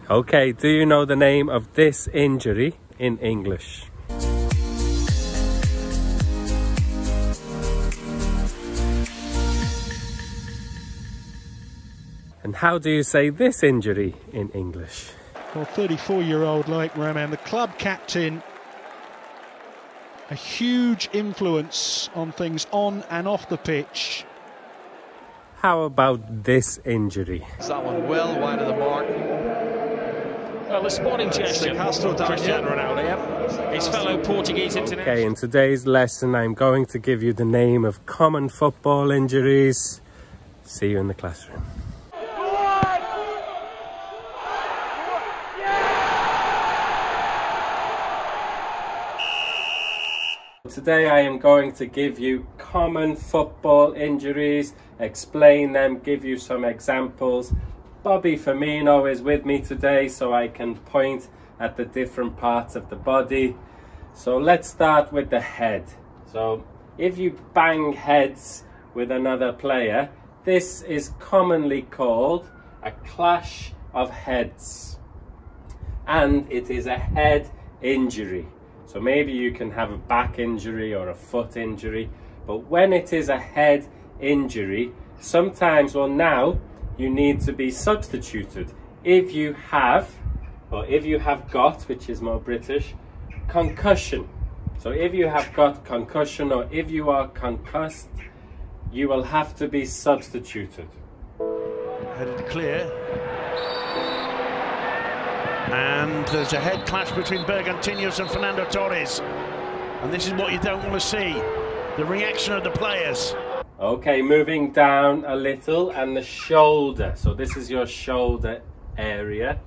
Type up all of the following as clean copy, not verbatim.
Okay, do you know the name of this injury in English? And how do you say this injury in English? Well, 34-year-old like Rahman, the club captain, a huge influence on things on and off the pitch. How about this injury? That one well wide of the mark. Well, the sporting gesture. Cristiano Ronaldo, his fellow Portuguese international. Okay, in today's lesson, I'm going to give you the name of common football injuries. See you in the classroom. Today I am going to give you common football injuries, explain them, give you some examples. Bobby Firmino is with me today so I can point at the different parts of the body. So let's start with the head. So if you bang heads with another player, this is commonly called a clash of heads. And it is a head injury. So maybe you can have a back injury or a foot injury, but when it is a head injury, sometimes, well, now you need to be substituted. If you have got, which is more British, concussion. So if you have got concussion or if you are concussed, you will have to be substituted. Headed clear. And there's a head clash between Bergantiños and Fernando Torres. And this is what you don't want to see, the reaction of the players. Okay, moving down a little, and the shoulder. So this is your shoulder area.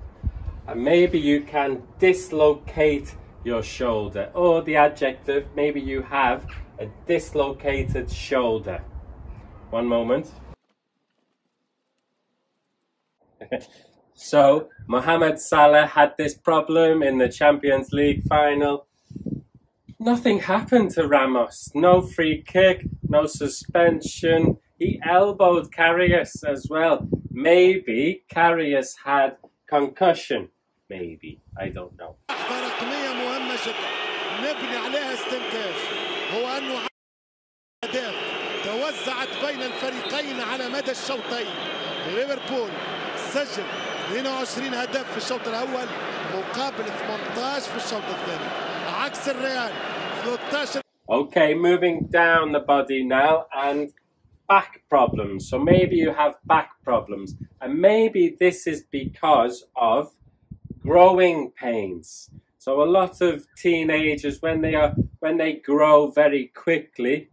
And maybe you can dislocate your shoulder. Or the adjective, maybe you have a dislocated shoulder. One moment. So, Mohamed Salah had this problem in the Champions League final. Nothing happened to Ramos. No free kick, no suspension. He elbowed Karius as well. Maybe Karius had concussion. Maybe. I don't know. توزعت بين الفريقين على مدى الشوطين. ليفربول سجل 22 هدف في الشوط الأول مقابل 18 في الشوط الثاني عكس الريال 13. Okay, moving down the body now, and back problems. So maybe you have back problems, and maybe this is because of growing pains. So a lot of teenagers, when they grow very quickly,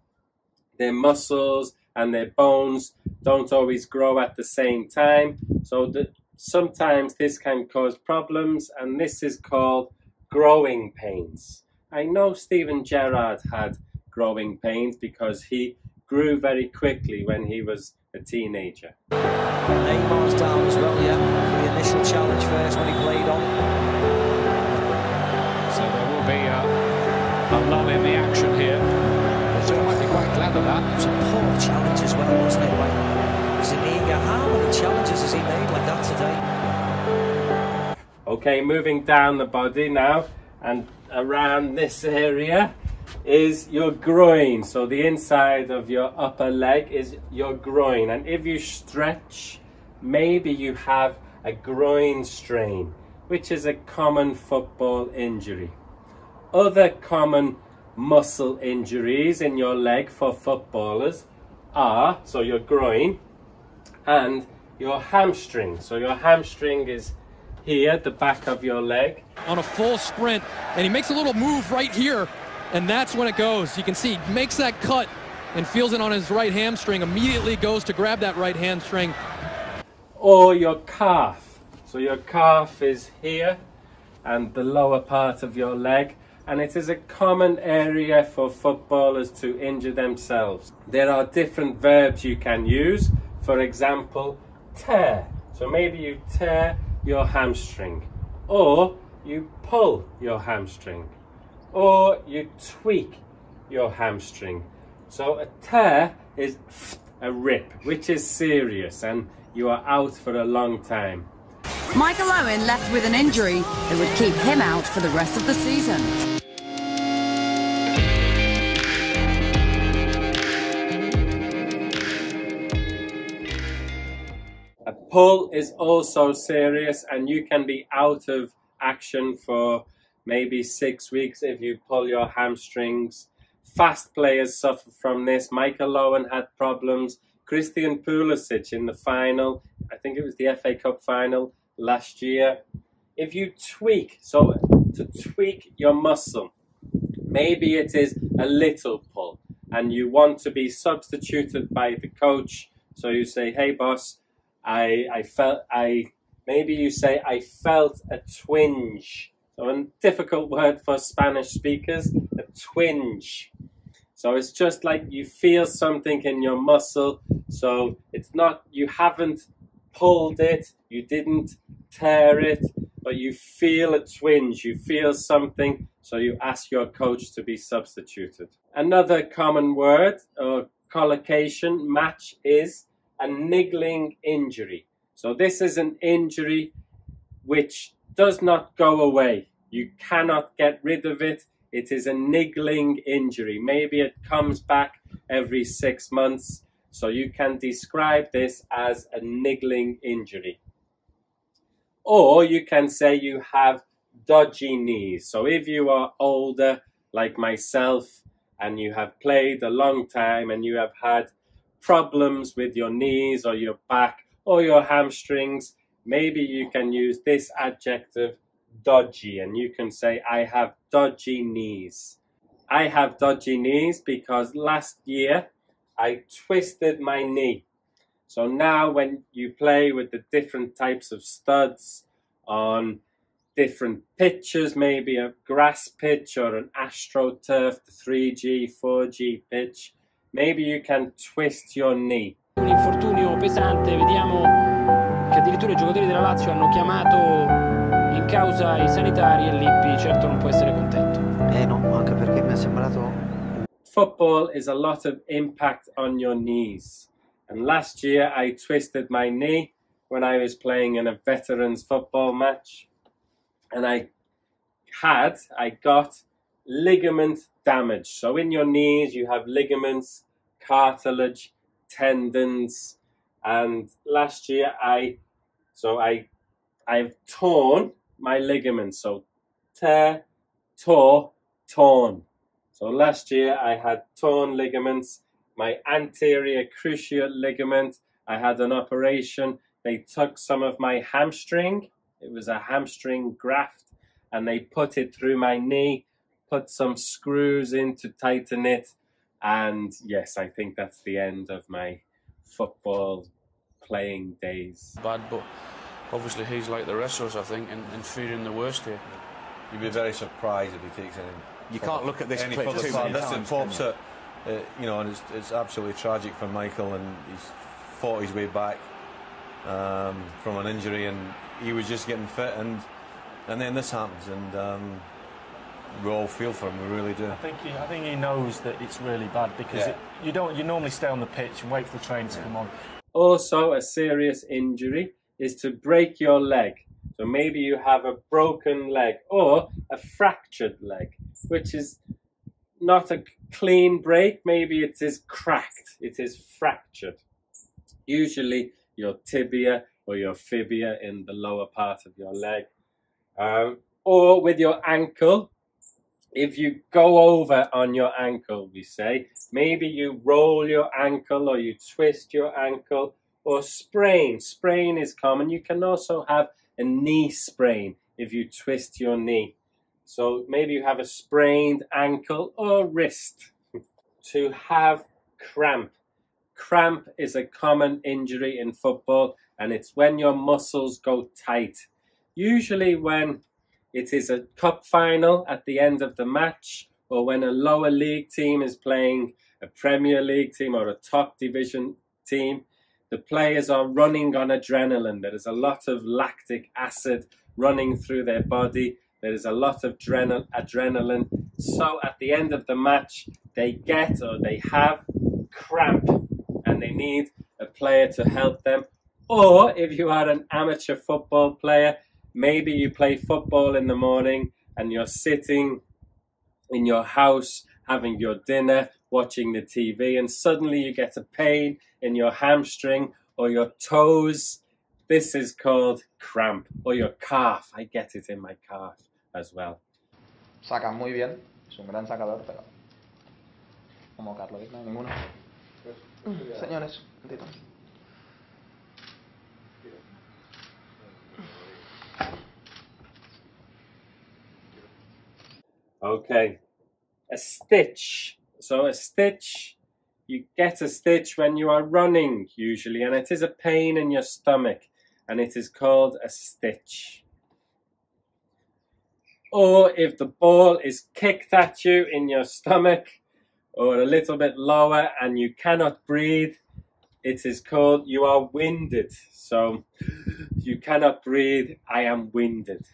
their muscles and their bones don't always grow at the same time. So sometimes this can cause problems, and this is called growing pains. I know Steven Gerrard had growing pains because he grew very quickly when he was a teenager. Neymar's down as well, yeah, for the initial challenge first when he played on. So there will be a lull in the action here. So I might be quite glad of that. It was a poor challenge as well, wasn't it? Like Zuniga, how many challenges has he made like that today? Okay, moving down the body now, and around this area is your groin. So the inside of your upper leg is your groin, and if you stretch, maybe you have a groin strain, which is a common football injury. Other common muscle injuries in your leg for footballers are, so your groin and your hamstring. So your hamstring is here at the back of your leg. On a full sprint, and he makes a little move right here, and that's when it goes. You can see he makes that cut and feels it on his right hamstring, immediately goes to grab that right hamstring. Or your calf. So your calf is here and the lower part of your leg, and it is a common area for footballers to injure themselves. There are different verbs you can use. For example, tear. So maybe you tear your hamstring, or you pull your hamstring, or you tweak your hamstring. So a tear is a rip, which is serious, and you are out for a long time. Michael Owen left with an injury that would keep him out for the rest of the season. A pull is also serious, and you can be out of action for maybe 6 weeks if you pull your hamstrings. Fast players suffer from this. Michael Owen had problems. Christian Pulisic in the final, I think it was the FA Cup final last year. If you tweak, so to tweak your muscle, maybe it is a little pull and you want to be substituted by the coach. So you say, hey boss, maybe you say, I felt a twinge. So a difficult word for Spanish speakers, a twinge. So it's just like you feel something in your muscle. So it's not, you haven't pulled it, you didn't tear it, but you feel a twinge, you feel something. So you ask your coach to be substituted. Another common word or collocation match is a niggling injury. So this is an injury which does not go away. You cannot get rid of it. It is a niggling injury. Maybe it comes back every 6 months. So you can describe this as a niggling injury. Or you can say you have dodgy knees. So if you are older, like myself, and you have played a long time and you have had problems with your knees or your back or your hamstrings, maybe you can use this adjective, dodgy, and you can say, I have dodgy knees. I have dodgy knees because last year I twisted my knee. So now when you play with the different types of studs on different pitches, maybe a grass pitch or an AstroTurf, 3G, 4G pitch, maybe you can twist your knee. Un infortunio pesante, vediamo che addirittura i giocatori della Lazio hanno chiamato in causa i sanitari e Lippi certo non può essere contento. No, anche perché mi è sembrato... Football is a lot of impact on your knees. And last year I twisted my knee when I was playing in a veterans football match. And I got ligament damage. So in your knees you have ligaments, cartilage, tendons, and last year I've torn my ligaments. So tear, tore, torn. So last year I had torn ligaments, my anterior cruciate ligament. I had an operation. They took some of my hamstring. It was a hamstring graft, and they put it through my knee, put some screws in to tighten it. And yes, I think that's the end of my football playing days. Bad, but obviously he's like the rest of us, I think, and fearing the worst here. You'd be very surprised if he takes any. You can't look at this clip too many times. You know, and it's absolutely tragic for Michael, and he's fought his way back from an injury, and he was just getting fit, and then this happens, and we all feel for him. We really do. I think he knows that it's really bad because you normally stay on the pitch and wait for the train to come on. Also, a serious injury is to break your leg. So maybe you have a broken leg or a fractured leg, which is not a clean break. Maybe it is cracked. It is fractured. Usually your tibia or your fibia in the lower part of your leg. Or with your ankle. If you go over on your ankle, we say, maybe you roll your ankle or you twist your ankle, or sprain. Sprain is common. You can also have a knee sprain if you twist your knee. So maybe you have a sprained ankle or wrist. To have cramp. Cramp is a common injury in football, and it's when your muscles go tight. Usually when it is a cup final at the end of the match, or when a lower league team is playing a Premier League team or a top division team, the players are running on adrenaline. There is a lot of lactic acid running through their body. There is a lot of adrenaline. So at the end of the match, they get or they have cramp, and they need a player to help them. Or if you are an amateur football player, maybe you play football in the morning and you're sitting in your house having your dinner, watching the TV, and suddenly you get a pain in your hamstring or your toes. This is called cramp, or your calf. I get it in my calf as well. Saca muy bien, es un gran sacador, pero como Carlos, no hay ninguno. Señores, un tito. Okay, a stitch. So a stitch, you get a stitch when you are running usually, and it is a pain in your stomach, and it is called a stitch. Or if the ball is kicked at you in your stomach or a little bit lower and you cannot breathe, it is called you are winded. So you cannot breathe, I am winded.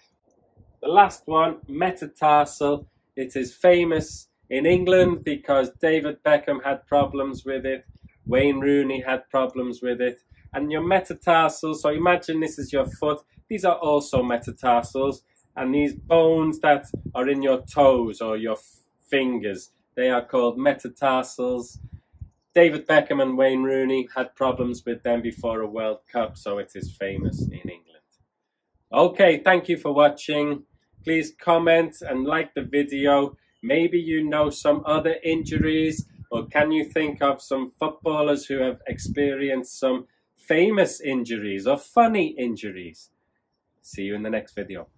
The last one, metatarsal. It is famous in England because David Beckham had problems with it, Wayne Rooney had problems with it, and your metatarsals, so imagine this is your foot, these are also metatarsals, and these bones that are in your toes or your fingers, they are called metatarsals. David Beckham and Wayne Rooney had problems with them before a World Cup, so it is famous in England. Okay, thank you for watching. Please comment and like the video. Maybe you know some other injuries, or can you think of some footballers who have experienced some famous injuries or funny injuries? See you in the next video.